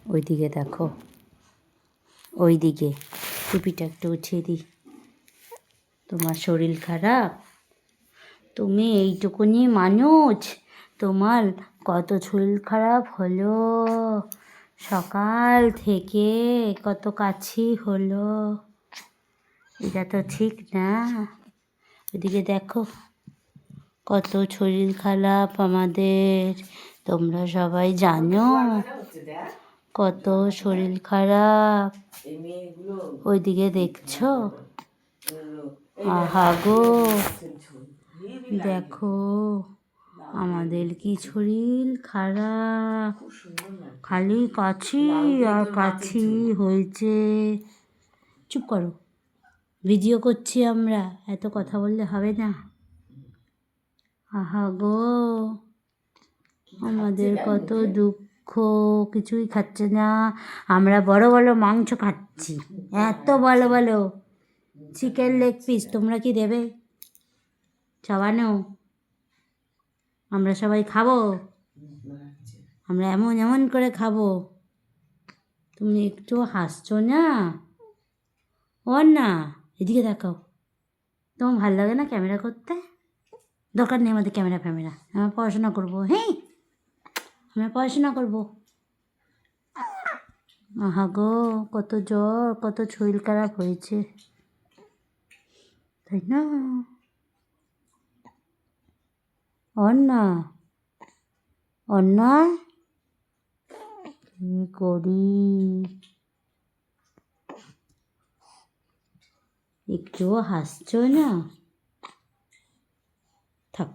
ওইদিকে দেখো, ওইদিকে টুপিটা একটু উঠিয়ে দিই। তোমার শরীর খারাপ? তুমি এইটুকুনি মানুষ, তোমার কত শরীর খারাপ হলো, সকাল থেকে কত কাছি হলো, এটা তো ঠিক না। ওইদিকে দেখো কত শরীর খারাপ আমাদের, তোমরা সবাই জানো কত শরীর খারাপ। ওইদিকে দেখছো? আহা গো, দেখো আমাদের কি শরীর খারাপ, খালি কাছি আর কাছি হয়েছে। চুপ করো, ভিডিও করছি আমরা, এত কথা বললে হবে না। আহা গো, আমাদের কত দুঃখ, কিছুই খাচ্ছে না। আমরা বড় বড় মাংস খাচ্ছি, এত ভালো ভালো চিকেন লেগ পিস, তোমরা কি দেবে? চাবানো আমরা সবাই খাবো, আমরা এমন এমন করে খাবো। তুমি একটু হাসছো না? ওর না, এদিকে দেখাও। তোমার ভালো লাগে না ক্যামেরা করতে? দরকার নেই আমাদের ক্যামেরা ফ্যামেরা, আমরা পড়াশোনা করবো। হ্যাঁ, আমরা পড়াশোনা করবো। আহা গো, কত জ্বর, কত শরীর খারাপ হয়েছে, তাই না? অন্যা, অন্যা, কি করি, একটুও হাসছো না? থাক।